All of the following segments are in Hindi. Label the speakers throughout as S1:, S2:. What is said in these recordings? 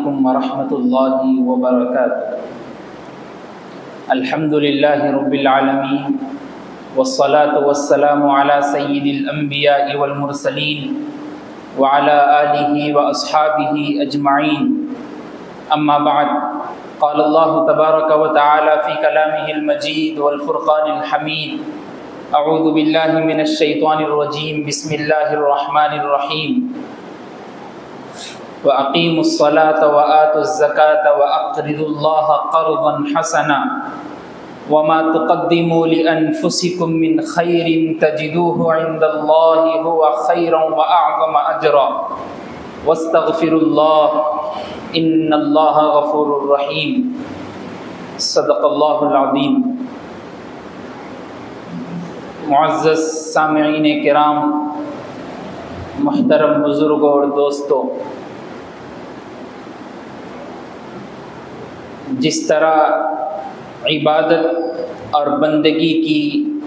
S1: अलैकुम वरहमतुल्लाहि वबरकातुहू। अल्हम्दुलिल्लाहि रब्बिल आलमीन वस्सलातु वस्सलामु अला सय्यिदिल अंबियाइ वल मुरसलीन व अला आलिहि व अस्हाबिहि अजमाइन। अम्मा बाद, क़ाल अल्लाहु तबारक व तआला फ़ी कलामिहिल मजीद वल फ़ुरक़ानिल हमीद। अऊज़ु बिल्लाहि मिनश शैतानिर रजीम। बिस्मिल्लाहिर रहमानिर रहीम। व अक़ीमुस्सलात व आतुज़्ज़कात व अक़रिज़ुल्लाह क़र्ज़न हसना वमा तुक़द्दिमू लिअन्फ़ुसिकुम मिन ख़ैरिन तजिदूहु इंदल्लाहि हुवा ख़ैरन व अअज़म अजरा वस्तग़फ़िरुल्लाह इन्नल्लाह गफ़ूरुर रहीम। सदक़ल्लाहुल अज़ीम। मुअज़्ज़ज़ सामिईन किराम, मुहतरम बुज़ुर्गों और दोस्तों, जिस तरह इबादत और बंदगी की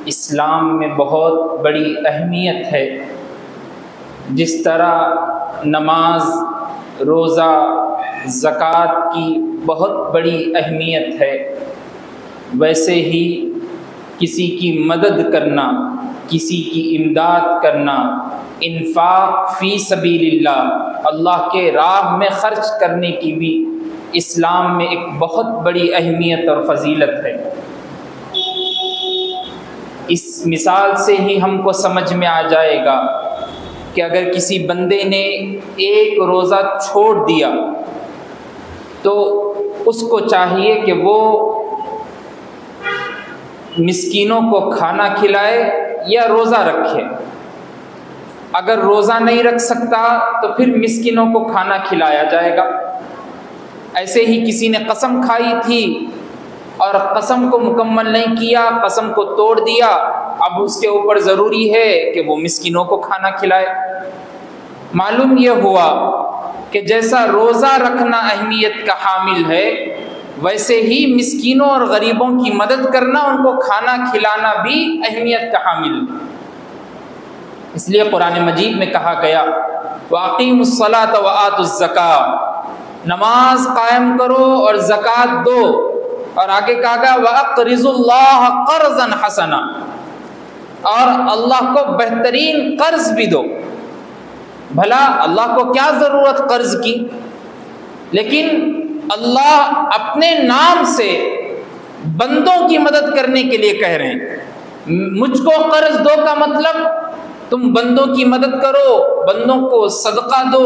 S1: इस्लाम में बहुत बड़ी अहमियत है, जिस तरह नमाज, रोज़ा, ज़कात की बहुत बड़ी अहमियत है, वैसे ही किसी की मदद करना, किसी की इमदाद करना, इन्फाक फ़ी सबीलिल्लाह, अल्लाह के राह में ख़र्च करने की भी इस्लाम में एक बहुत बड़ी अहमियत और फजीलत है। इस मिसाल से ही हमको समझ में आ जाएगा कि अगर किसी बंदे ने एक रोज़ा छोड़ दिया तो उसको चाहिए कि वो मिस्कीनों को खाना खिलाए या रोज़ा रखे। अगर रोज़ा नहीं रख सकता तो फिर मिस्कीनों को खाना खिलाया जाएगा। ऐसे ही किसी ने कसम खाई थी और कसम को मुकम्मल नहीं किया, कसम को तोड़ दिया, अब उसके ऊपर ज़रूरी है कि वो मिस्कीनों को खाना खिलाए। मालूम यह हुआ कि जैसा रोज़ा रखना अहमियत का हामिल है, वैसे ही मिस्कीनों और गरीबों की मदद करना, उनको खाना खिलाना भी अहमियत का हामिल है। इसलिए कुरान मजीद में कहा गया वअक़ीमुस्सलात व आतुज़्ज़कात, नमाज कायम करो और ज़कात दो, और आगे कहा गया वअक़रिज़ुल्लाह क़र्ज़न हसना, और अल्लाह को बेहतरीन कर्ज भी दो। भला अल्लाह को क्या ज़रूरत कर्ज की, लेकिन अल्लाह अपने नाम से बंदों की मदद करने के लिए कह रहे हैं। मुझको कर्ज दो का मतलब तुम बंदों की मदद करो, बंदों को सदका दो,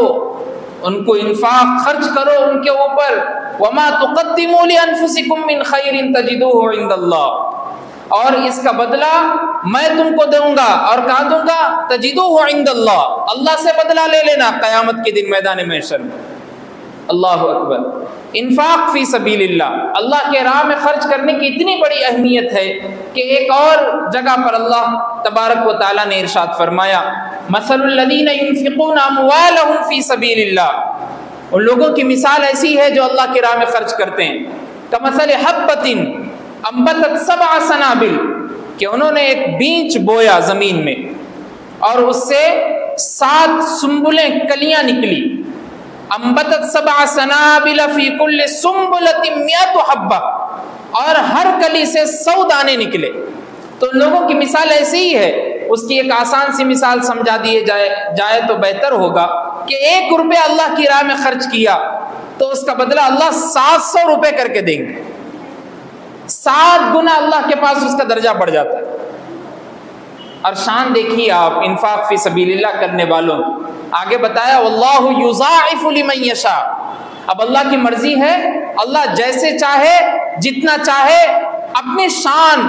S1: उनको इन्फाक खर्च करो उनके ऊपर। वमा तुक़द्दिमू लिअन्फ़ुसिकुम मिन ख़ैरिन तजिदूहु इंदल्लाह, और इसका बदला मैं तुमको दूंगा। और कहाँ दूंगा? तजिदूहु इंदल्लाह, अल्लाह से बदला ले लेना क़यामत के दिन मैदान महशर में। अल्लाहु अकबर। इन्फाक फ़ी सबीलिल्लाह, अल्लाह के राह में खर्च करने की इतनी बड़ी अहमियत है कि एक और जगह पर अल्लाह तबारक व तआला ने इरशाद फरमाया मसलुल लज़ीना युनफ़िक़ूना अम्वालहुम फ़ी सबीलिल्लाह, उन लोगों की मिसाल ऐसी है जो अल्लाह की राह में खर्च करते हैं। कमसलि हब्बतिन अम्बतत सबअ सनाबिल, कि उन्होंने एक बीज बोया ज़मीन में और उससे 7 सुंबुलें, कलियाँ निकली। अम्बतत सबअ सनाबिल फ़ी कुल्लि सुंबुलतिन मिअतु हब्बा, और हर कली से 100 दाने निकले। तो लोगों की मिसाल ऐसी ही है। उसकी एक आसान सी मिसाल समझा दिए जाए तो बेहतर होगा कि 1 रुपया अल्लाह की राह में खर्च किया तो उसका बदला अल्लाह 700 रुपये करके देंगे। 7 गुना अल्लाह के पास उसका दर्जा बढ़ जाता है। और शान देखिए आप इन्फाक फ़ी सबीलिल्लाह करने वालों। आगे बताया वल्लाहु युज़ाइफ़ु लिमन यशा, अब अल्लाह की मर्जी है, अल्लाह जैसे चाहे, जितना चाहे, अपनी शान,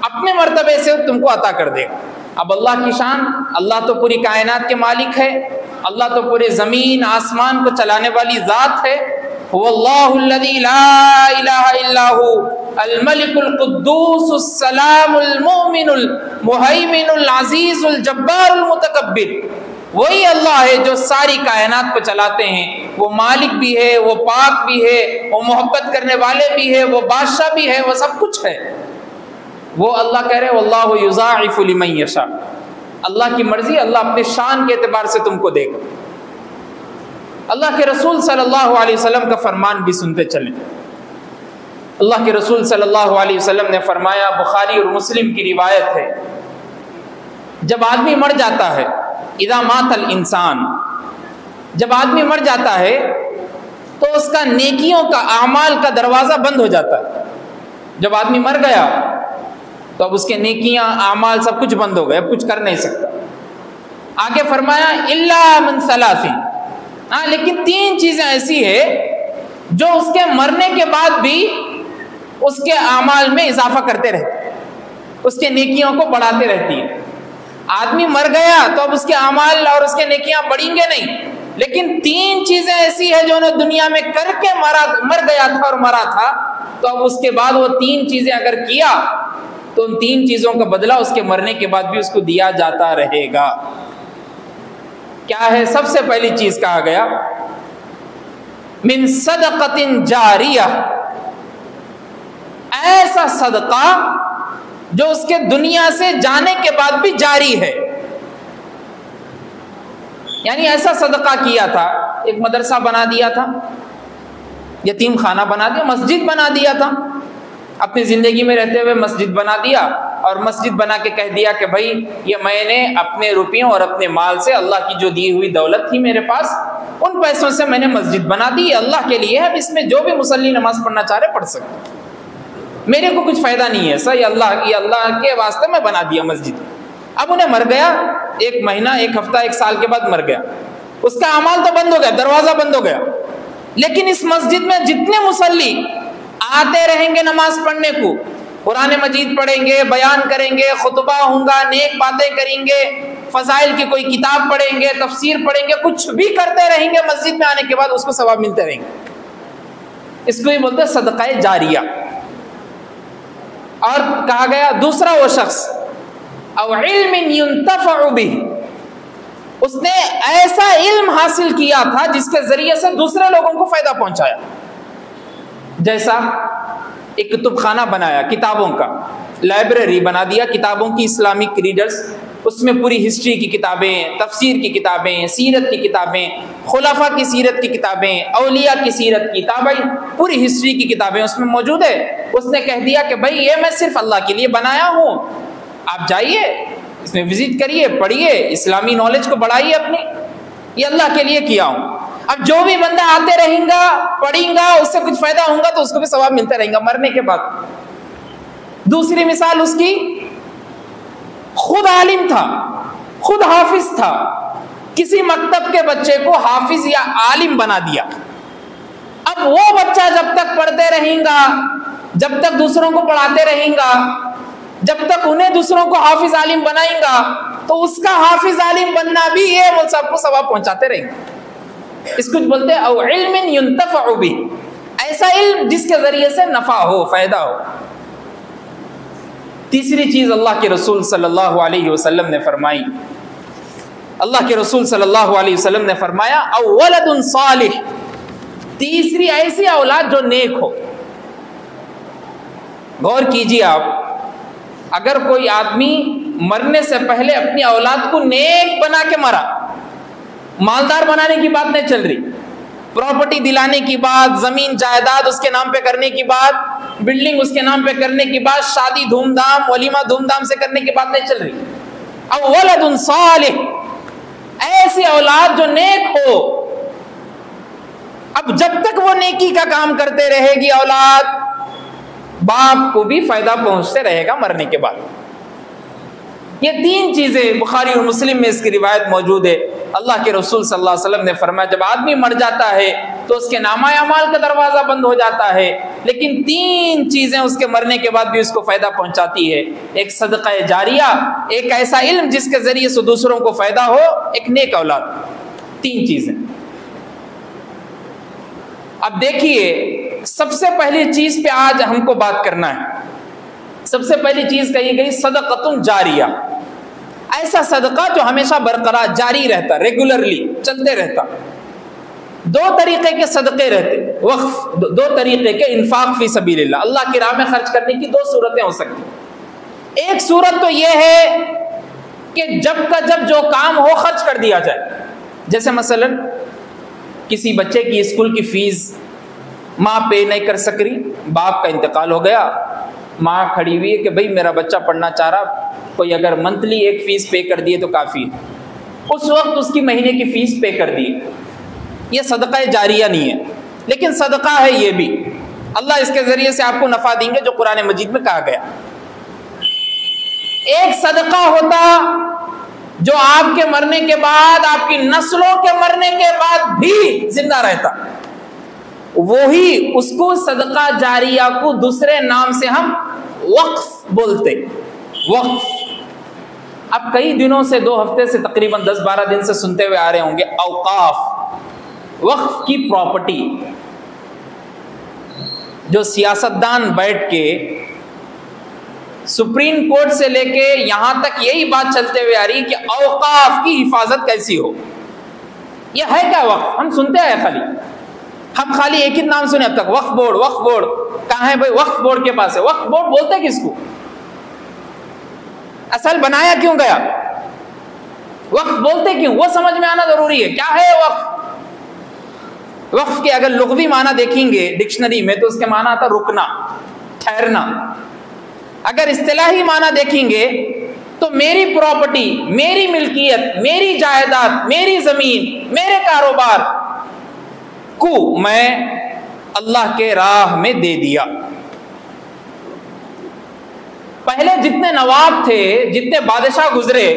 S1: अपने मर्तबे से तुमको अता कर देगा। अब अल्लाह की शान, अल्लाह तो पूरी कायनात के मालिक है, अल्लाह तो पूरे ज़मीन आसमान को चलाने वाली ज़ात है। हुवल्लाहुल्लज़ी ला इलाहा इल्ला हु अल मलिकुल कुद्दूसुस सलामुल मुमिनुल मुहैमिनुल अज़ीज़ुल जब्बारुल मुतकब्बिर, वही अल्लाह है जो सारी कायनात को चलाते हैं। वो मालिक भी है, वो पाक भी है, वो मोहब्बत करने वाले भी है, वो बादशाह भी है, वो सब कुछ है। वो अल्लाह कह रहे वल्लाहु युज़ाइफ़ु लिमन यशा, अल्लाह की मर्जी, अल्लाह अपने शान के एतबार से तुमको देगा। अल्लाह के रसूल सल्लल्लाहु अलैहि वसल्लम का फरमान भी सुनते चलें। अल्लाह के रसूल सल्लल्लाहु अलैहि वसल्लम ने फरमाया, बुखारी और मुस्लिम की रिवायत है, जब आदमी मर जाता है, इज़ा मातल इंसान, जब आदमी मर जाता है तो उसका नेकियों का आमाल का दरवाज़ा बंद हो जाता है। जब आदमी मर गया तो अब उसके नेकियां आमाल सब कुछ बंद हो गए, अब कुछ कर नहीं सकता। आगे फरमाया इल्ला मन सलासिन, हाँ लेकिन 3 चीज़ें ऐसी है जो उसके मरने के बाद भी उसके आमाल में इजाफा करते रहते, उसके नेकियों को बढ़ाते रहती है। आदमी मर गया तो अब उसके आमाल और उसके नेकियां बढ़ेंगे नहीं, लेकिन 3 चीजें ऐसी है जो उन्हें दुनिया में करके मर गया था और मरा था, तो अब उसके बाद वो 3 चीजें अगर किया तो उन 3 चीजों का बदला उसके मरने के बाद भी उसको दिया जाता रहेगा। क्या है? सबसे पहली चीज कहा गया, मिन सदक़तिन जारिया, ऐसा सदका जो उसके दुनिया से जाने के बाद भी जारी है। यानी ऐसा सदका किया था, एक मदरसा बना दिया था, यतीम खाना बना दिया, मस्जिद बना दिया था, अपनी जिंदगी में रहते हुए मस्जिद बना दिया और मस्जिद बना के कह दिया कि भाई ये मैंने अपने रुपयों और अपने माल से, अल्लाह की जो दी हुई दौलत थी मेरे पास, उन पैसों से मैंने मस्जिद बना दी, अल्लाह के लिए है, अब इसमें जो भी मुसल्ली नमाज पढ़ना चाह रहे पढ़ सकते, मेरे को कुछ फायदा नहीं है, सही अल्लाह के वास्ते मैं बना दिया मस्जिद। अब उन्हें मर गया, 1 महीना 1 हफ्ता 1 साल के बाद मर गया, उसका अमाल तो बंद हो गया, दरवाजा बंद हो गया, लेकिन इस मस्जिद में जितने मुसल्ली आते रहेंगे नमाज पढ़ने को, कुरान मजीद पढ़ेंगे, बयान करेंगे, खुतबा होगा, नेक बातें करेंगे, फजाइल की कोई किताब पढ़ेंगे, तफसीर पढ़ेंगे, कुछ भी करते रहेंगे, मस्जिद में आने के बाद उसको सवाब मिलते रहेंगे। इसको ही बोलते हैं सदका जारिया। और कहा गया दूसरा वो शख्स, अव इल्मिन युंतफअ बिही, उसने ऐसा इल्म हासिल किया था जिसके जरिए से दूसरे लोगों को फायदा पहुंचाया। जैसा एक कुतुबखाना बनाया, किताबों का लाइब्रेरी बना दिया, किताबों की, इस्लामिक रीडर्स, उसमें पूरी हिस्ट्री की किताबें, तफसीर की किताबें, सीरत की किताबें, खुलाफा की सीरत की किताबें, औलिया की सीरत की किताबें, पूरी हिस्ट्री की किताबें उसमें मौजूद है। उसने कह दिया कि भाई ये मैं सिर्फ अल्लाह के लिए बनाया हूँ, आप जाइए इसमें विजिट करिए, पढ़िए, इस्लामी नॉलेज को बढ़ाइए अपनी, ये अल्लाह के लिए किया हूँ। अब जो भी बंदा आते रहेगा, पढ़ेगा, उससे कुछ फायदा होगा तो उसको भी सवाब मिलता रहेगा मरने के बाद। दूसरी मिसाल उसकी, खुद आलिम था, खुद हाफिज था, किसी मकतब के बच्चे को हाफिज या आलिम बना दिया। अब वो बच्चा जब तक पढ़ते रहेगा, जब तक दूसरों को पढ़ाते रहेगा, जब तक उन्हें दूसरों को हाफिज आलिम बनाएगा, तो उसका हाफिज आलिम बनना भी ये वो सबको सवाब पहुंचाते रहेंगे। इसको बोलते हैं औ इल्मिन युंतफअ बिही, ऐसा इल्म जिसके जरिए से नफा हो, फायदा हो। तीसरी चीज अल्लाह के रसूल सल्लल्लाहु अलैहि वसल्लम ने फरमाई, अल्लाह के रसूल सल्लल्लाहु अलैहि वसल्लम ने फरमाया औ वलदुन सालिह, तीसरी ऐसी औलाद जो नेक हो। गौर कीजिए आप, अगर कोई आदमी मरने से पहले अपनी औलाद को नेक बना के मरा, मालदार बनाने की बात नहीं चल रही, प्रॉपर्टी दिलाने की बात, जमीन जायदाद उसके नाम पे करने की बात, बिल्डिंग उसके नाम पे करने की बात, शादी धूमधाम, वलीमा धूमधाम से करने की बात नहीं चल रही। अब वलदुन सालिह, ऐसी औलाद जो नेक हो। अब जब तक वो नेकी का काम करते रहेगी औलाद, बाप को भी फायदा पहुंचते रहेगा मरने के बाद। ये 3 चीजें बुखारी और मुस्लिम में इसकी रिवायत मौजूद है। अल्लाह के रसूल सल्लल्लाहु अलैहि वसल्लम ने फरमाया, जब आदमी मर जाता है तो उसके नामाए अमाल का दरवाजा बंद हो जाता है, लेकिन 3 चीजें उसके मरने के बाद भी उसको फायदा पहुंचाती है। एक सदका जारिया, एक ऐसा इल्म जिसके जरिए से दूसरों को फायदा हो, एक नेक औलाद। 3 चीजें। अब देखिए, सबसे पहली चीज पे आज हमको बात करना है। सबसे पहली चीज कही गई सदक़तुन जारिया, ऐसा सदका जो हमेशा बरकरार जारी रहता, रेगुलरली चलते रहता। 2 तरीके के सदके रहते, वक्फ, 2 तरीके के इन्फाक फी सबीलिल्लाह, अल्लाह की राह में खर्च करने की 2 सूरतें हो सकती। एक सूरत तो यह है कि जब का जब जो काम हो खर्च कर दिया जाए। जैसे मसलन किसी बच्चे की स्कूल की फीस माँ पे नहीं कर सक रही, बाप का इंतकाल हो गया, माँ खड़ी हुई है कि भाई मेरा बच्चा पढ़ना चाह रहा, कोई अगर मंथली एक फीस पे कर दिए तो काफ़ी है। उस वक्त उसकी महीने की फीस पे कर दी। ये सदका जारिया नहीं है, लेकिन सदका है ये भी। अल्लाह इसके ज़रिए से आपको नफ़ा देंगे जो कुरान मजीद में कहा गया। एक सदका होता जो आपके मरने के बाद, आपकी नस्लों के मरने के बाद भी जिंदा रहता, वही उसको सदका जारिया को दूसरे नाम से हम वक्फ बोलते। वक्फ अब कई दिनों से, 2 हफ्ते से, तकरीबन 10-12 दिन से सुनते हुए आ रहे होंगे, औकाफ, वक्फ की प्रॉपर्टी। जो सियासतदान बैठ के सुप्रीम कोर्ट से लेके यहां तक यही बात चलते हुए आ रही कि औकाफ की हिफाजत कैसी हो। यह है क्या वक्फ? हम सुनते हैं हम खाली एक ही नाम सुने अब तक, वक्फ बोर्ड। वक्फ बोर्ड कहाँ है भाई? वक्फ बोर्ड के पास है। वक्फ बोर्ड बोलते किसको? असल बनाया क्यों गया? वक्फ बोलते क्यों? वो समझ में आना जरूरी है। क्या है वक्फ? वक्फ के अगर लुग़वी माना देखेंगे डिक्शनरी में तो उसके माना आता रुकना, ठहरना। अगर इस्तिलाही माना देखेंगे तो मेरी प्रॉपर्टी, मेरी मिल्कियत, मेरी जायदाद, मेरी जमीन, मेरे कारोबार को मैं अल्लाह के राह में दे दिया। पहले जितने नवाब थे, जितने बादशाह गुजरे,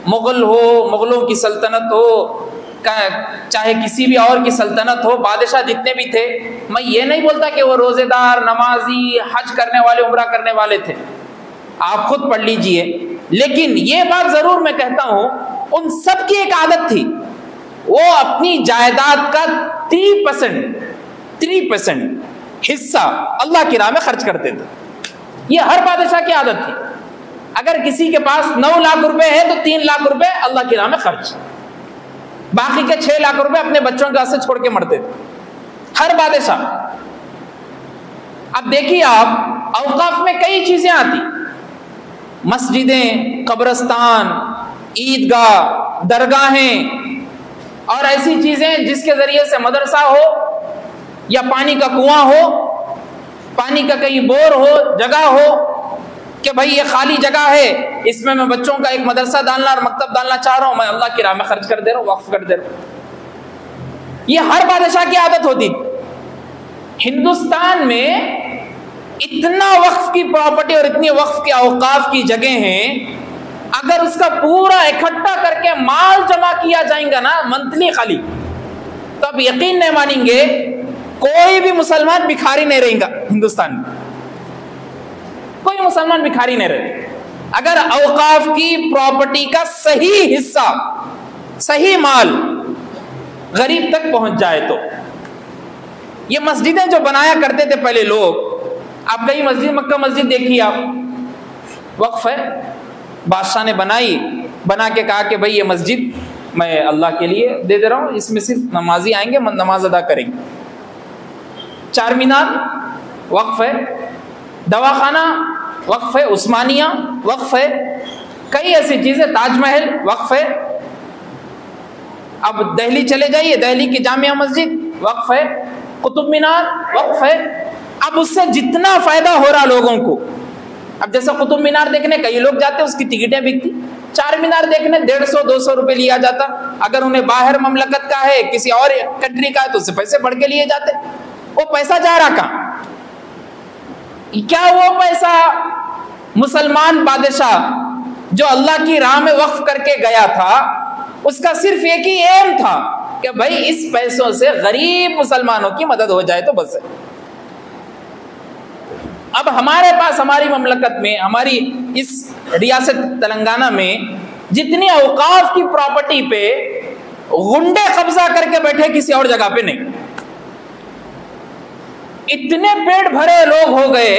S1: मुगल हो, मुगलों की सल्तनत हो, चाहे किसी भी और की सल्तनत हो, बादशाह जितने भी थे, मैं ये नहीं बोलता कि वो रोजेदार, नमाजी, हज करने वाले, उम्रा करने वाले थे, आप खुद पढ़ लीजिए। लेकिन ये बात जरूर मैं कहता हूं, उन सब की एक आदत थी, वो अपनी जायदाद का 3% हिस्सा अल्लाह की राह में खर्च करते थे। ये हर बादशाह की आदत थी। अगर किसी के पास 9 लाख रुपए है तो 3 लाख रुपए अल्लाह की राह में खर्च, बाकी के 6 लाख रुपए अपने बच्चों के वास्ते छोड़ के मरते थे, हर बादशाह। अब देखिए आप, औकाफ में कई चीजें आती, मस्जिदें, कब्रिस्तान, ईदगाह, दरगाहें और ऐसी चीजें जिसके जरिए से मदरसा हो या पानी का कुआं हो, पानी का कहीं बोर हो, जगह हो कि भाई ये खाली जगह है, इसमें मैं बच्चों का एक मदरसा डालना और मकतब डालना चाह रहा हूं, मैं अल्लाह की राह में खर्च कर दे रहा हूं, वक्फ कर दे रहा हूं। ये हर बादशाह की आदत होती। हिंदुस्तान में इतना वक्फ की प्रॉपर्टी और इतनी वक्फ के औकाफ की जगह हैं, अगर उसका पूरा इकट्ठा करके माल जमा किया जाएगा ना मंथली खाली, तो आप यकीन नहीं मानेंगे, कोई भी मुसलमान भिखारी नहीं रहेगा हिंदुस्तान में, कोई मुसलमान भिखारी नहीं रहे। अगर औकाफ की प्रॉपर्टी का सही हिस्सा, सही माल गरीब तक पहुंच जाए तो। ये मस्जिदें जो बनाया करते थे पहले लोग, आप कई मस्जिद, मक्का मस्जिद देखिए आप, वक्फ है, बादशाह ने बनाई, बना के कहा कि भाई ये मस्जिद मैं अल्लाह के लिए दे दे रहा हूँ, इसमें सिर्फ नमाजी आएंगे, नमाज अदा करेंगे। चार मीनार वक्फ है, दवाखाना वक्फ है, उस्मानिया वक्फ है, कई ऐसी चीजें, ताजमहल वक्फ है। अब दिल्ली चले जाइए, दिल्ली की जामिया मस्जिद वक्फ है, कुतुब मीनार वक्फ है। अब उससे जितना फायदा हो रहा लोगों को, अब जैसा कुतुब मीनार देखने कई लोग जाते, उसकी टिकटें बिकती, चार मीनार देखने 150-200 रुपए लिया जाता। अगर उन्हें बाहर ममलकत का है, किसी और कंट्री का है, तो उससे पैसे बढ़ के लिए जाते। वो पैसा जा रहा कहाँ? क्या वो पैसा मुसलमान बादशाह जो अल्लाह की राह में वक्फ करके गया था, उसका सिर्फ एक ही एम था कि भाई इस पैसों से गरीब मुसलमानों की मदद हो जाए तो बस है। अब हमारे पास, हमारी ममलकत में, हमारी इस रियासत तेलंगाना में जितनी औकाफ की प्रॉपर्टी पे गुंडे कब्जा करके बैठे, किसी और जगह पे नहीं। इतने पेट भरे लोग हो गए,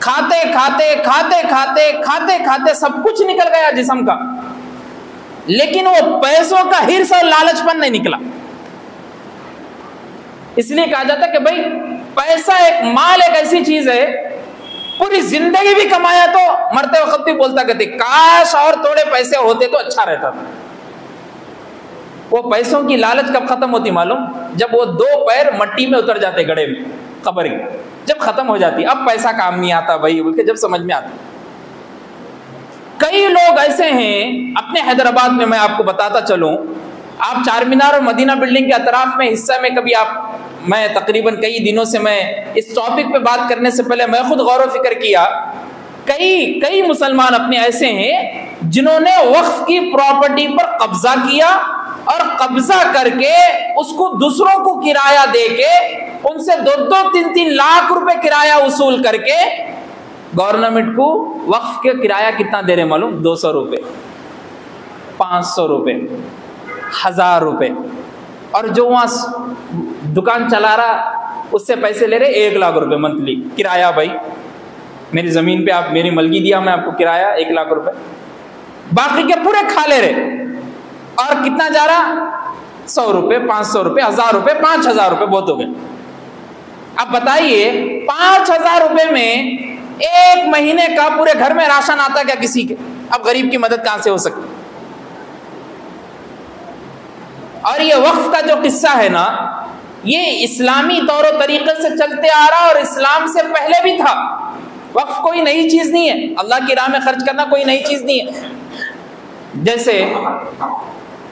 S1: खाते खाते खाते खाते खाते खाते सब कुछ निकल गया जिस्म का, लेकिन वो पैसों का हिर्स और लालचपन नहीं निकला। इसलिए कहा जाता है कि भाई पैसा, एक माल एक ऐसी चीज है, पूरी जिंदगी भी कमाया तो मरते वक्त भी बोलता कहते काश और थोड़े पैसे होते तो अच्छा रहता था। वो पैसों की लालच कब खत्म होती मालूम? जब वो 2 पैर मट्टी में उतर जाते गड्ढे में, कब्र की, जब खत्म हो जाती। अब पैसा काम नहीं आता भाई बोल के जब समझ में आता। कई लोग ऐसे हैं अपने हैदराबाद में, मैं आपको बताता चलूं, आप चार मीनार और मदीना बिल्डिंग के अतराफ में हिस्सा में कभी आप, मैं तकरीबन कई दिनों से मैं इस टॉपिक पे बात करने से पहले मैं खुद गौर व फिक्र किया। कई मुसलमान अपने ऐसे हैं जिन्होंने वक्फ की प्रॉपर्टी पर कब्जा किया और कब्जा करके उसको दूसरों को किराया देके उनसे 2-3 लाख रुपए किराया वसूल करके गवर्नमेंट को वक्फ के किराया कितना दे रहे मालूम? 200 रुपए, 500 रुपए, 1000 रुपए। और जो वहां दुकान चला रहा उससे पैसे ले रहे 1 लाख रुपए मंथली किराया। भाई मेरी जमीन पे आप मेरी मलगी दिया, मैं आपको किराया 1 लाख रुपए, बाकी के पूरे खा ले रहे। और कितना जा रहा? 100 रुपए, 500 रुपए, 1000 रुपए, 5000 रुपए बहुत हो गए। अब बताइए 5000 रुपए में 1 महीने का पूरे घर में राशन आता क्या किसी के? अब गरीब की मदद कहां से हो सकती? और ये वक्फ का जो किस्सा है ना, ये इस्लामी तौर तरीके से चलते आ रहा और इस्लाम से पहले भी था। वक्फ कोई नई चीज नहीं है, अल्लाह की राह में खर्च करना कोई नई चीज नहीं है। जैसे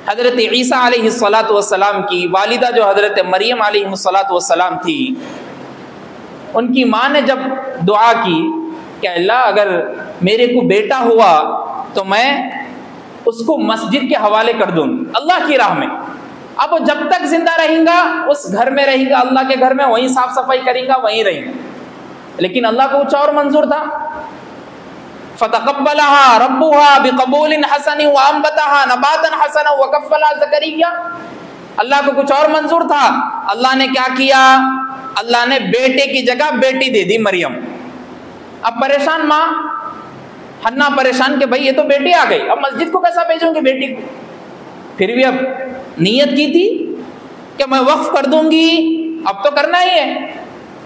S1: हजरत ईसा अलैहिस्सलातु वस्सलाम की वालिदा जो हजरत मरियम अलैहिस्सलातु वस्सलाम थी, उनकी माँ ने जब दुआ की कि अल्लाह अगर मेरे को बेटा हुआ तो मैं उसको मस्जिद के हवाले कर दूंगी अल्लाह की राह में। अब जब तक जिंदा रहेगा उस घर में रहेगा, अल्लाह के घर में, वहीं साफ सफाई करेगा, वहीं रहेगा। लेकिन अल्लाह को कुछ और मंजूर था। फतक़ब्बलहा रब्बुहा बिक़बूलिन हसन व अंबतहा नबातन हसना व कफ़्फ़लहा ज़करिया। अल्लाह को कुछ और मंजूर था। अल्लाह ने क्या किया? अल्लाह ने बेटे की जगह बेटी दे दी मरियम। अब परेशान माँ हन्ना परेशान कि भाई ये तो बेटी आ गई, अब मस्जिद को कैसा भेजूंगी बेटी को? फिर भी अब नियत की थी कि मैं वक्फ कर दूंगी, अब तो करना ही है।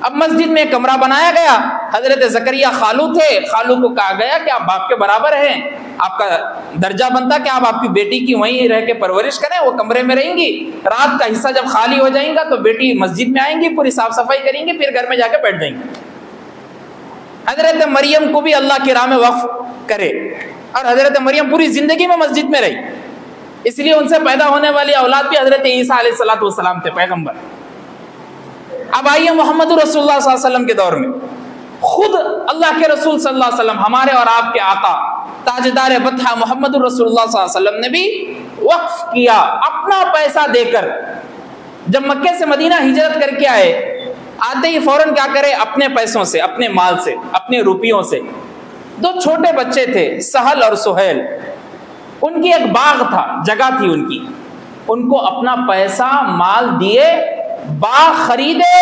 S1: अब मस्जिद में कमरा बनाया गया। हजरत ज़करिया खालू थे, खालू को कहा गया कि आप बाप के बराबर हैं, आपका दर्जा बनता कि आप आपकी बेटी की वहीं रह के परवरिश करें, वो कमरे में रहेंगी। रात का हिस्सा जब खाली हो जाएगा तो बेटी मस्जिद में आएंगी, पूरी साफ सफाई करेंगी, फिर घर में जाकर बैठ जाएंगे। हजरत मरियम को भी अल्लाह की राह में वक्फ करे। और हजरत मरियम पूरी जिंदगी में मस्जिद में रही, इसलिए उनसे पैदा होने वाली औलाद भी हजरत ईसा अलैहिस्सलातु वस्सलाम थे, पैगंबर। अब आइए मोहम्मद रसूलुल्लाह सल्लल्लाहु अलैहि वसल्लम के दौर में, खुद अल्लाह के रसूल सल्लल्लाहु अलैहि वसल्लम, हमारे और आपके आका ताजदार बतहा मोहम्मद रसूलुल्लाह सल्लल्लाहु अलैहि वसल्लम ने भी वक्फ किया अपना पैसा देकर। जब मक्के से मदीना हिजरत करके आए, आते ही फौरन क्या करे? अपने पैसों से, अपने माल से, अपने रुपयों से, 2 छोटे बच्चे थे सहल और सुहेल, उनकी एक बाग था, जगह थी उनकी, उनको अपना पैसा माल दिए, बाग खरीदे,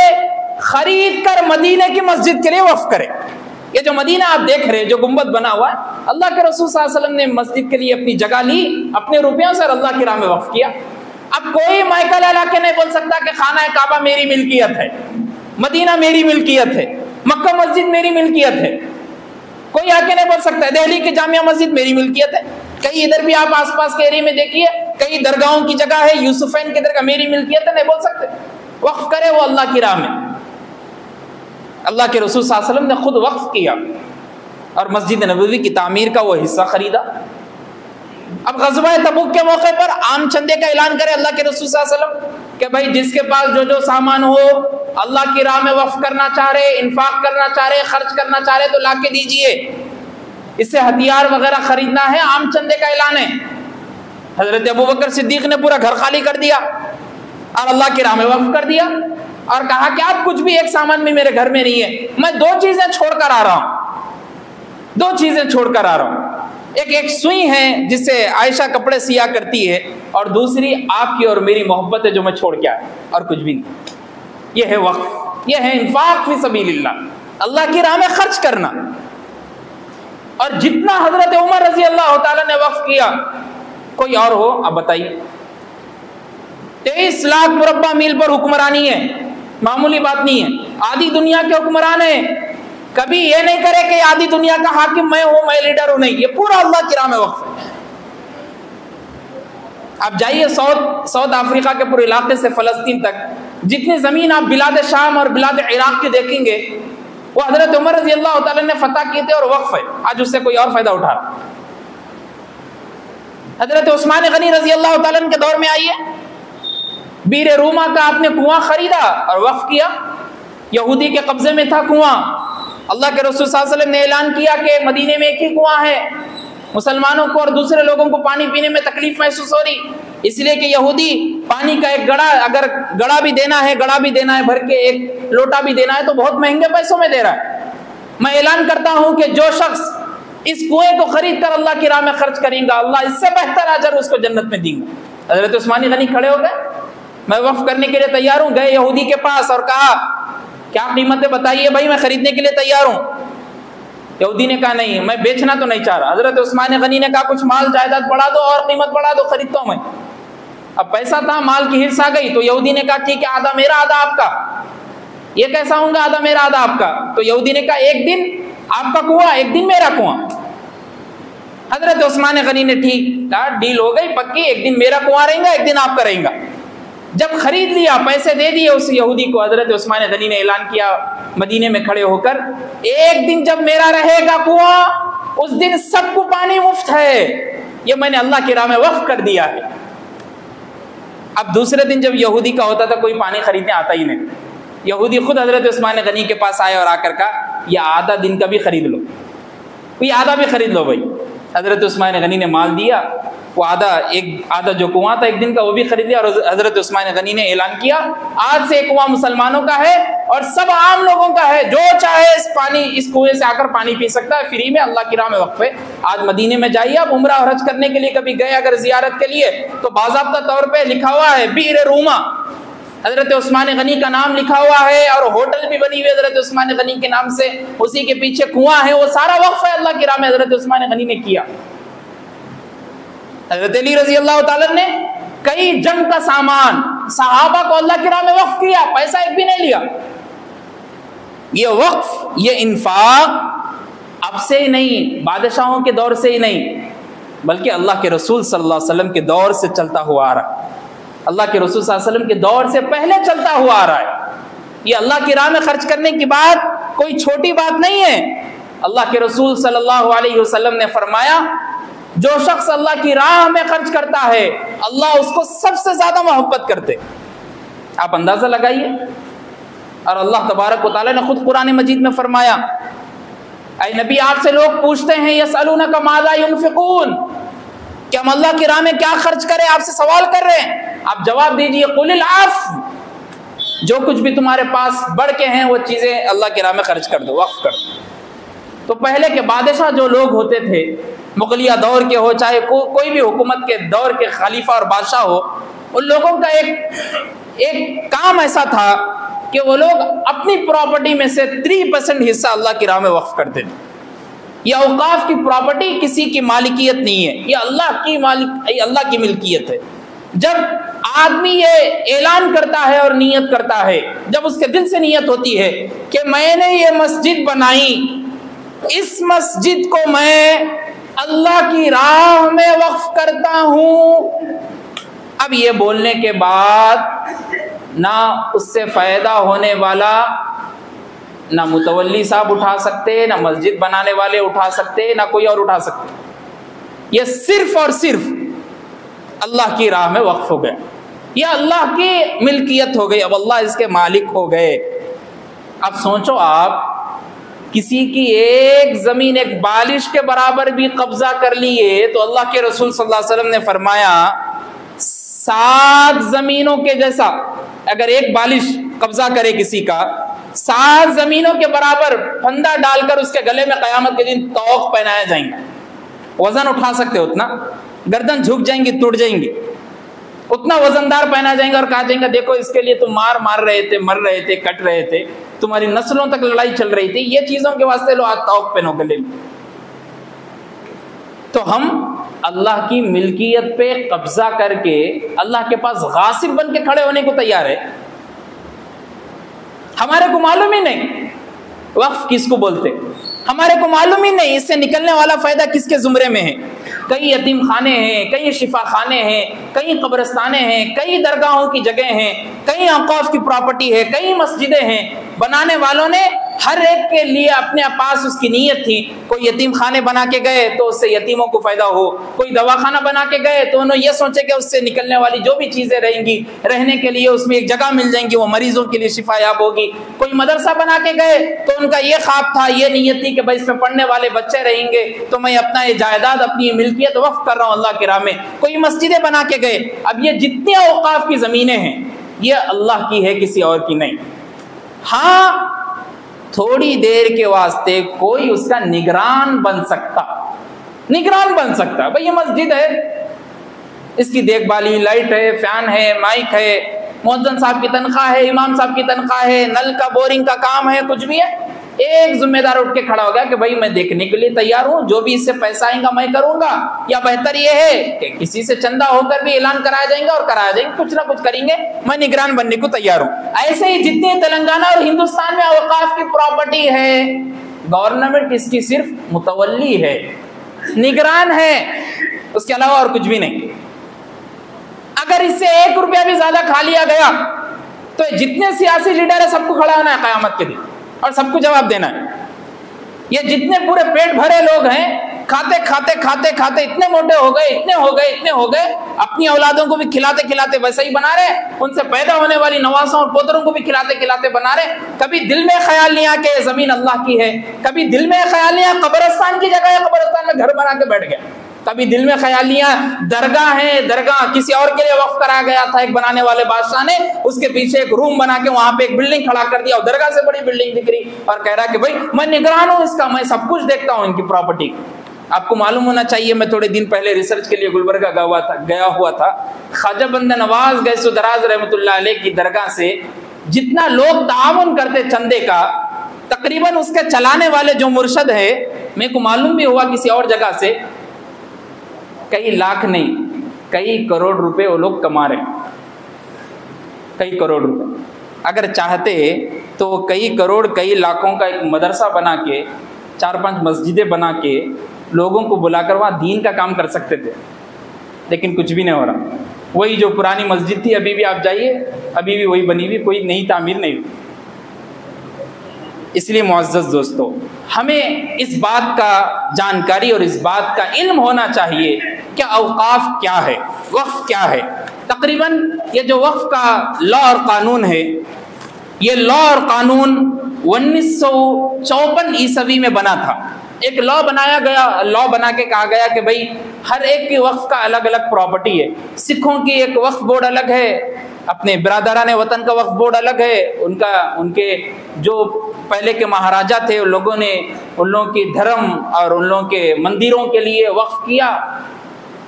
S1: खरीद कर मदीने की मस्जिद के लिए वक्फ करे। ये जो मदीना आप देख रहे हैं, जो गुंबद बना हुआ है, अल्लाह के रसूल सल्लल्लाहु अलैहि वसल्लम ने मस्जिद के लिए अपनी जगह ली, अपने रुपयों से अल्लाह की राह में वक्फ किया। अब कोई माइकल इलाके नहीं बोल सकता कि खाना काबा मेरी मिल्कियत है, मदीना मेरी मिल्कियत है, मक्का मस्जिद मेरी मिल्कियत है। कोई आके नहीं बोल सकता दिल्ली की जामिया मस्जिद मेरी मिल्कियत है। कहीं इधर भी आप आसपास के एरिया में देखिए, कई दरगाहों की जगह है, यूसुफैन की दरगाह मेरी मिल्कियत है, नहीं बोल सकते। वक्फ करे वो अल्लाह की राह में। अल्लाह के रसूल सल्लल्लाहु अलैहि वसल्लम ने खुद वक्फ किया और मस्जिद नबवी की तामीर का वो हिस्सा खरीदा। अब ग़ज़वा तबूक के मौके पर आम चंदे का ऐलान करे अल्लाह के रसूल सल्लल्लाहु अलैहि वसल्लम कि भाई जिसके पास जो जो सामान हो, अल्लाह की राह में वक्फ करना चाह रहे, इन्फाक करना चाह रहे, खर्च करना चाह रहे, तो लाके दीजिए। इससे हथियार वगैरह खरीदना है, आम चंदे का ऐलान है। हजरत अबू बकर सिद्दीक ने पूरा घर खाली कर दिया और अल्लाह की राह में वक्फ कर दिया और कहा कि आप कुछ भी एक सामान भी मेरे घर में नहीं है, मैं 2 चीजें छोड़कर आ रहा हूं, 2 चीजें छोड़कर आ रहा हूं। एक सुई है जिससे आयशा कपड़े सिया करती है, और दूसरी आपकी और मेरी मोहब्बत है जो मैं छोड़ के आया, और कुछ भी नहीं। यह है वक्फ, यह है इन्फाक फी सबीलिल्लाह, अल्लाह की राह में खर्च करना। और जितना हजरत उमर रजी अल्लाह ताला ने वक्फ किया, कोई और हो अब बताइए। 23 लाख मुरब्बा मील पर हुक्मरानी है, मामूली बात नहीं है। आधी दुनिया के हुक्मरान है, कभी ये नहीं करे कि आधी दुनिया का हाकिम मैं हूं, मैं लीडर हूं, नहीं, ये पूरा अल्लाह की राह में वक्फ है। आप जाइए साउथ अफ्रीका के पूरे इलाके से फ़लस्तीन तक, जितनी ज़मीन आप बिलाद शाम और बिलाद इराक की देखेंगे वो हज़रत उमर रज़ी अल्लाह तआला ने फतह किए थे और वक्फ है, आज उससे कोई और फ़ायदा उठा। हज़रत उस्मान गनी रज़ी अल्लाह तआला के दौर में आइए, बीर रूमा का आपने कुआं खरीदा और वक्फ किया, यहूदी के कब्जे में था कुआं। अल्लाह के रसूल सल्लल्लाहु अलैहि वसल्लम ने ऐलान किया कि मदीने में एक ही कुआं है, मुसलमानों को और दूसरे लोगों को पानी पीने में तकलीफ महसूस हो रही, इसलिए कि यहूदी पानी का एक गड़ा, अगर गड़ा भी देना है भर के, एक लोटा भी देना है तो बहुत महंगे पैसों में दे रहा है। मैं ऐलान करता हूं कि जो शख्स इस कुएं को खरीद कर अल्लाह की राह में खर्च करेगा, अल्लाह इससे बेहतर अजर उसको जन्नत में देंगे। हज़रत उस्मान गनी खड़े हो गए, मैं वक्फ करने के लिए तैयार हूँ। गए यहूदी के पास और कहा क्या कीमत है बताइए भाई, मैं खरीदने के लिए तैयार हूँ। यहूदी ने कहा नहीं, मैं बेचना तो नहीं चाह रहा। हज़रत उस्मान गनी ने कहा कुछ माल जायदाद बढ़ा दो और कीमत बढ़ा दो, खरीदता हूँ मैं। अब पैसा था, माल की हिर्स आ गई, तो यहूदी ने कहा ठीक है, आधा मेरा आधा आपका। ये कैसा होगा आधा मेरा आधा आपका? तो यहूदी ने कहा एक दिन आपका कुआं, एक दिन मेरा कुआं। हज़रत उस्मान गनी ने ठीक कहा, डील हो गई पक्की, एक दिन मेरा कुआं रहेगा, एक दिन आपका रहेगा। जब खरीद लिया, पैसे दे दिए उस यहूदी को, हज़रत उस्मान गनी ने ऐलान किया मदीने में खड़े होकर, एक दिन जब मेरा रहेगा कुआं, उस दिन सबको पानी मुफ्त है, ये मैंने अल्लाह की राह में वक्फ कर दिया है। अब दूसरे दिन जब यहूदी का होता था, कोई पानी खरीदने आता ही नहीं। यहूदी खुद हज़रत उस्मान गनी के पास आए और आकर कहा ये आधा दिन का भी खरीद लो, कोई आधा भी खरीद लो भाई। हज़रत उस्मान गनी ने माल दिया, वो आधा जो कुआं था एक दिन का वो भी खरीद लिया, और हज़रत उस्मान गनी ने ऐलान किया आज से कुआं मुसलमानों का है और सब आम लोगों का है, जो चाहे इस कुएं से आकर पानी पी सकता है, फ्री में, अल्लाह की राह में वक्फ है। आज मदीने में जाइए, आप उम्रा और हज करने के लिए कभी गए अगर जियारत के लिए, तो बाज़ाब्ता तौर पर लिखा हुआ है बीर रूमा, हज़रत उस्मान गनी का नाम लिखा हुआ है, और होटल भी बनी हुई है हज़रत उस्मान गनी के नाम से, उसी के पीछे कुआं है, वो सारा वक्फ है अल्लाह की राह में, हज़रत उस्मान गनी ने किया। हज़रत अली रज़ी अल्लाह तआला ने कई जंग का सामान सहाबा को अल्लाह की राह में वक्फ किया, पैसा एक भी नहीं लिया। ये वक्फ, ये इन्फाक अब से ही नहीं, बादशाहों के दौर से ही नहीं, बल्कि अल्लाह के रसूल सल्लल्लाहु अलैहि वसल्लम के दौर से चलता हुआ आ रहा है, अल्लाह के रसूल सल्लल्लाहु अलैहि वसल्लम के दौर से पहले चलता हुआ आ रहा है। ये अल्लाह की राह में खर्च करने की बात कोई छोटी बात नहीं है। अल्लाह के रसूल सल्लल्लाहु अलैहि वसल्लम ने फरमाया जो शख्स अल्लाह की राह में खर्च करता है अल्लाह उसको सबसे ज्यादा मोहब्बत करते। आप अंदाजा लगाइए। और अल्लाह तबारक व तआला ने खुद कुरान मजीद में फरमाया, ऐ नबी आपसे लोग पूछते हैं यसअलूनका माज़ा युनफिकून, कि हम अल्लाह की राह में क्या खर्च करें, आपसे सवाल कर रहे हैं, आप जवाब दीजिए कुलिल आफ, जो कुछ भी तुम्हारे पास बढ़ के हैं वो चीजें अल्लाह की राह में खर्च कर दो, वक्फ कर दो। तो पहले के बादशाह जो लोग होते थे, मुगलिया दौर के हो चाहे कोई भी हुकूमत के दौर के खलीफा और बादशाह हो, उन लोगों का एक काम ऐसा था कि वो लोग अपनी प्रॉपर्टी में से 3% हिस्सा अल्लाह की राह में वक्फ करते थे। यह औकाफ की प्रॉपर्टी किसी की मालिकियत नहीं है, यह अल्लाह की मिल्कियत है। जब आदमी ये ऐलान करता है और नियत करता है, जब उसके दिल से नियत होती है कि मैंने ये मस्जिद बनाई, इस मस्जिद को मैं अल्लाह की राह में वक्फ करता हूं, अब ये बोलने के बाद ना उससे फायदा होने वाला ना मुतवल्ली साहब उठा सकते, ना मस्जिद बनाने वाले उठा सकते, ना कोई और उठा सकते। ये सिर्फ और सिर्फ अल्लाह की राह में वक्फ हो गया, यह अल्लाह की मिल्कियत हो गई, अब अल्लाह इसके मालिक हो गए। अब सोचो आप, किसी की एक जमीन एक बालिश के बराबर भी कब्जा कर लिए तो अल्लाह के रसूल सल्लल्लाहु अलैहि वसल्लम ने फरमाया 7 जमीनों के जैसा, अगर एक बालिश कब्जा करे किसी का, 7 जमीनों के बराबर फंदा डालकर उसके गले में कयामत के दिन तौक पहनाया जाएंगे। वजन उठा सकते हो उतना, गर्दन झुक जाएंगी, टूट जाएंगी, उतना वजनदार पहना जाएंगे और कहा जाएगा देखो इसके लिए तुम मार रहे थे, मर रहे थे, कट रहे थे, तुम्हारी नस्लों तक लड़ाई चल रही थी, ये चीजों के वास्ते लो आज तौक पहनो गले में। तो हम अल्लाह की मिल्कियत पे कब्जा करके अल्लाह के पास गासिब बन के खड़े होने को तैयार है। हमारे को मालूम ही नहीं वक्फ किसको बोलते, हमारे को मालूम ही नहीं इससे निकलने वाला फायदा किसके जुमरे में है। कई यतीम खाने हैं, कई शिफा खाने हैं, कई कब्रिस्ताने हैं, कई दरगाहों की जगह हैं, कई औकाफ की प्रॉपर्टी है, कई मस्जिदें हैं। बनाने वालों ने हर एक के लिए अपने पास उसकी नीयत थी। कोई यतीम खाने बना के गए तो उससे यतीमों को फायदा हो, कोई दवाखाना बना के गए तो उन्होंने ये सोचे कि उससे निकलने वाली जो भी चीजें रहेंगी रहने के लिए उसमें एक जगह मिल जाएंगी, वो मरीजों के लिए शिफायाब होगी। कोई मदरसा बना के गए तो उनका ये ख्वाब था, ये नीयत थी कि भाई इसमें पढ़ने वाले बच्चे रहेंगे तो मैं अपना ये जायदाद, अपनी मिल्कियत वक्फ कर रहा हूँ अल्लाह की राह में। कोई मस्जिदें बना के गए। अब ये जितने औकाफ की जमीनें हैं ये अल्लाह की है, किसी और की नहीं। हाँ, थोड़ी देर के वास्ते कोई उसका निगरान बन सकता, निगरान बन सकता। भाई ये मस्जिद है, इसकी देखभाली, लाइट है, फैन है, माइक है, मुअज्जिन साहब की तनख्वाह है, इमाम साहब की तनख्वाह है, नल का बोरिंग का काम है, कुछ भी है। एक जिम्मेदार उठ के खड़ा हो गया कि भाई मैं देखने के लिए तैयार हूं, जो भी इससे पैसा आएगा मैं करूंगा, या बेहतर ये है कि किसी से चंदा होकर भी ऐलान कराया जाएगा और कराया जाएंगे, कुछ ना कुछ करेंगे, मैं निगरान बनने को तैयार हूं। ऐसे ही जितनी तेलंगाना और हिंदुस्तान में औकाफ की प्रॉपर्टी है, गवर्नमेंट इसकी सिर्फ मुतवल्ली है, निगरान है, उसके अलावा और कुछ भी नहीं। अगर इससे 1 रुपया भी ज्यादा खा लिया गया तो जितने सियासी लीडर है सबको खड़ा होना है क़यामत के दिन और सबको जवाब देना है। ये जितने पूरे पेट भरे लोग हैं, खाते खाते खाते खाते इतने मोटे हो गए, इतने हो गए, इतने हो गए, अपनी औलादों को भी खिलाते खिलाते वैसे ही बना रहे, उनसे पैदा होने वाली नवासों और पोतरों को भी खिलाते खिलाते बना रहे। कभी दिल में ख्याल नहीं आया कि जमीन अल्लाह की है, कभी दिल में ख्याल नहीं आया कब्रिस्तान की जगह है, कब्रिस्तान में घर बना के बैठ गया। कभी दिल में ख्याल नहीं आया दरगाह है, दरगाह किसी और के लिए वक्फ कराया गया था, एक बनाने वाले बादशाह ने, उसके पीछे एक रूम बना के वहां पे एक बिल्डिंग खड़ा कर दिया और दरगाह से बड़ी बिल्डिंग दिख रही और कह रहा कि भाई मैं निगरान हूं इसका, मैं सब कुछ देखता हूं इनकी प्रॉपर्टी। आपको मालूम होना चाहिए, मैं थोड़े दिन पहले रिसर्च के लिए गुलबर्गा गया हुआ था। ख्वाजा बंदा नवाज गैसो दराज रहमतुल्लाह अलैह की दरगाह से जितना लोग ताउन करते चंदे का, तकरीबन उसके चलाने वाले जो मुर्शद है, मेरे को मालूम भी हुआ किसी और जगह से, कई लाख नहीं कई करोड़ रुपए वो लोग कमा रहे, कई करोड़ रुपए। अगर चाहते तो कई करोड़ कई लाखों का एक मदरसा बना के, 4-5 मस्जिदें बना के लोगों को बुलाकर वहाँ दीन का काम कर सकते थे, लेकिन कुछ भी नहीं हो रहा। वही जो पुरानी मस्जिद थी अभी भी आप जाइए, अभी भी वही बनी हुई, कोई नई तामीर नहीं हुई। इसलिए मुअज़्ज़ज़ दोस्तों, हमें इस बात का जानकारी और इस बात का इल्म होना चाहिए कि औकाफ क्या है, वक्फ क्या है। तकरीबन ये जो वक्फ का लॉ और कानून है, ये लॉ और कानून 1954 ईस्वी में बना था। एक लॉ बनाया गया, लॉ बना के कहा गया कि भाई हर एक की वक्फ का अलग अलग प्रॉपर्टी है। सिखों की एक वक्फ बोर्ड अलग है, अपने बिरादरान वतन का वक्फ बोर्ड अलग है, उनके जो पहले के महाराजा थे उन लोगों ने उन लोगों की धर्म और उन लोगों के मंदिरों के लिए वक्फ किया।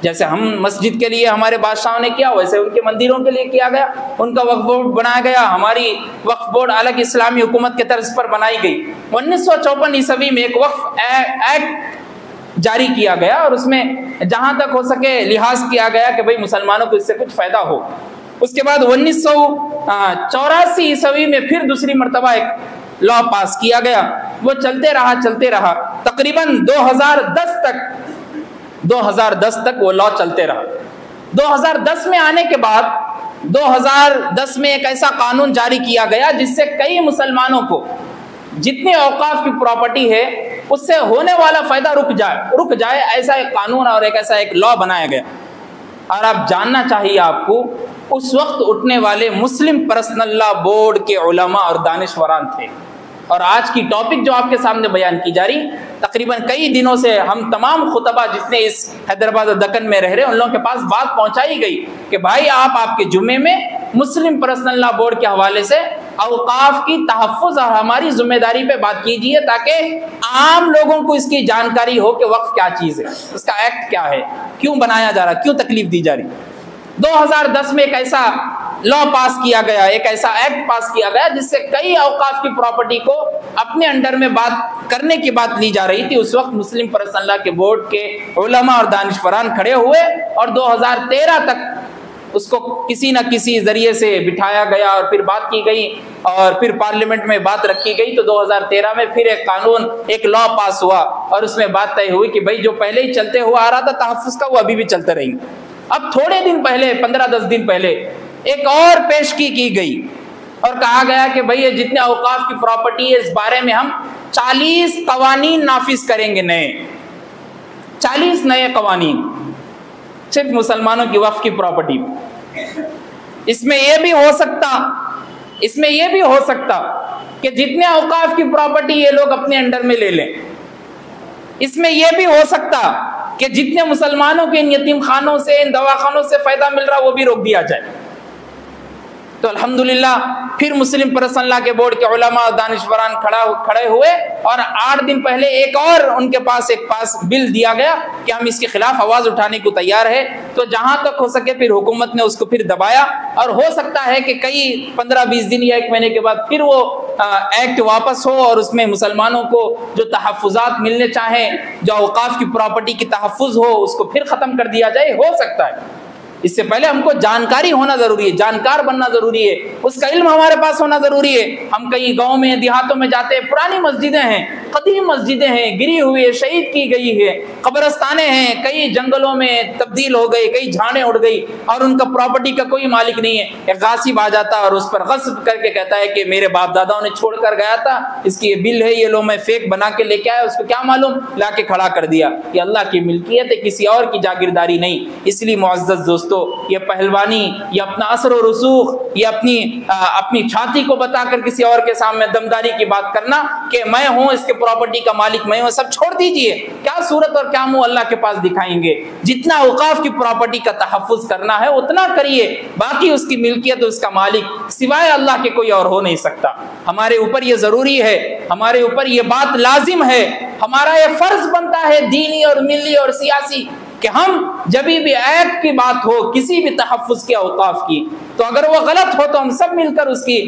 S1: जैसे हम मस्जिद के लिए हमारे बादशाहों ने किया, वैसे उनके मंदिरों के लिए किया गया, उनका वक्फ बोर्ड बनाया गया। हमारी वक्फ बोर्ड अलग इस्लामी हुकूमत के तर्ज पर बनाई गई। 1954 ईस्वी में एक वक्फ एक्ट जारी किया गया और उसमें जहाँ तक हो सके लिहाज किया गया कि भाई मुसलमानों को इससे कुछ फ़ायदा हो। उसके बाद 1984 ईस्वी में फिर दूसरी मरतबा एक लॉ पास किया गया। वो चलते रहा तकरीबन 2010 तक वो लॉ चलते रहा। 2010 में आने के बाद 2010 में एक ऐसा कानून जारी किया गया जिससे कई मुसलमानों को जितने औकाफ की प्रॉपर्टी है उससे होने वाला फायदा रुक जाए, ऐसा एक कानून और एक ऐसा एक लॉ बनाया गया। और आप जानना चाहिए आपको, उस वक्त उठने वाले मुस्लिम पर्सनल लॉ बोर्ड के उलमा और दानिशवरान थे। और आज की टॉपिक जो आपके सामने बयान की जा रही, तकरीबन कई दिनों से हम तमाम खुतबा जितने इस हैदराबाद और दक्कन में रह रहे हैं उन लोगों के पास बात पहुंचाई गई कि भाई आप आपके जुम्मे में मुस्लिम पर्सनल लॉ बोर्ड के हवाले से औकाफ की तहफ़्फ़ुज़ और हमारी जिम्मेदारी पे बात कीजिए, ताकि आम लोगों को इसकी जानकारी हो कि वक्फ क्या चीज़ है, उसका एक्ट क्या है, क्यों बनाया जा रहा, क्यों तकलीफ दी जा रही। 2010 में एक ऐसा लॉ पास किया गया, एक ऐसा एक्ट पास किया गया जिससे कई औकाफ की प्रॉपर्टी को अपने अंडर में बात करने की बात ली जा रही थी। उस वक्त मुस्लिम पर्सनल लॉ के बोर्ड के उलमा और दानिशवरान खड़े हुए और 2013 तक उसको किसी न किसी जरिए से बिठाया गया और फिर बात की गई और फिर पार्लियामेंट में बात रखी गई। तो 2013 में फिर एक कानून, एक लॉ पास हुआ और उसमें बात तय हुई कि भाई जो पहले ही चलते हुआ आ रहा था तहफ़्फ़ुज़ का, वो अभी भी चलते रहेंगे। अब थोड़े दिन पहले, 15-10 दिन पहले एक और पेशगी की गई और कहा गया कि भाई ये जितने औकाफ की प्रॉपर्टी है इस बारे में हम 40 कवानीन नाफिज करेंगे, नए 40 नए कवानीन सिर्फ मुसलमानों की वक्फ की प्रॉपर्टी। इसमें यह भी हो सकता कि जितने औकाफ की प्रॉपर्टी ये लोग अपने अंडर में ले लें। इसमें यह भी हो सकता कि जितने मुसलमानों के इन यतीम खानों से, इन दवाखानों से फायदा मिल रहा वो भी रोक दिया जाए। तो अल्हम्दुलिल्लाह फिर मुस्लिम पर्सनल के बोर्ड के उलमा और दानिशवरान खड़े हुए और 8 दिन पहले एक और उनके पास बिल दिया गया कि हम इसके खिलाफ आवाज उठाने को तैयार है। तो जहां तक हो सके फिर हुकूमत ने उसको फिर दबाया और हो सकता है कि कई 15-20 दिन या 1 महीने के बाद फिर वो एक्ट वापस हो और उसमें मुसलमानों को जो तहफ़्फ़ुज़ात मिलने चाहें, जो औकाफ की प्रॉपर्टी की तहफ़्फ़ुज़ हो, उसको फिर ख़त्म कर दिया जाए। हो सकता है। इससे पहले हमको जानकारी होना जरूरी है, जानकार बनना जरूरी है, उसका इल्म हमारे पास होना जरूरी है। हम कहीं गांव में, देहातों में जाते हैं, पुरानी मस्जिदें हैं, कदीम मस्जिदें हैं, गिरी हुई है, शहीद की गई है, कब्रस्ताने हैं, कई जंगलों में तब्दील हो गई, कई झाड़ें उड़ गई और उनका प्रॉपर्टी का कोई मालिक नहीं है। एक गासिब आ जाता और उस पर गस्ब करके कहता है कि मेरे बाप दादाओं ने छोड़ कर गया था, इसकी ये बिल है, ये लो मैं फेक बना के लेके आया, उसको क्या मालूम, ला के खड़ा कर दिया। ये अल्लाह की मिल्कियत है, किसी और की जागीरदारी नहीं। इसलिए मुअज़्ज़ज़ दोस्तों, ये पहलवानी, ये अपना असर और रसूख, ये अपनी छाती को बताकर किसी और के सामने दमदारी की बात करना कि मैं हूं, इसके प्रॉपर्टी का मालिक मैं हूं, सब छोड़ दीजिए। क्या सूरत और क्या मुंह अल्लाह के पास दिखाएंगे। जितना औकाफ की प्रॉपर्टी का तहफ़्फ़ुज़ करना है उतना करिए, बाकी उसकी मिल्कियत, उसका मालिक सिवाय अल्लाह के कोई और हो नहीं सकता। हमारे ऊपर ये जरूरी है, हमारे ऊपर ये बात लाजिम है, हमारा ये फर्ज बनता है दीनी और मिली और सियासी कि हम जब भी एक्ट की बात हो, किसी भी तहफ़्फ़ुज़ के औकाफ की, तो अगर वो गलत हो तो हम सब मिलकर उसकी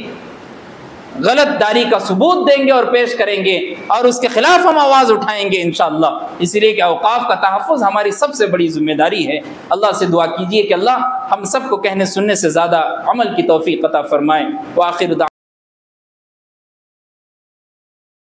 S1: गलतदारी का सबूत देंगे और पेश करेंगे और उसके खिलाफ हम आवाज़ उठाएंगे इंशाअल्लाह। इसलिए कि औकाफ का तहफ़्फ़ुज़ हमारी सबसे बड़ी जिम्मेदारी है। अल्लाह से दुआ कीजिए कि अल्लाह हम सबको कहने सुनने से ज़्यादा अमल की तौफ़ीक़ अता फ़रमाए। व आखिर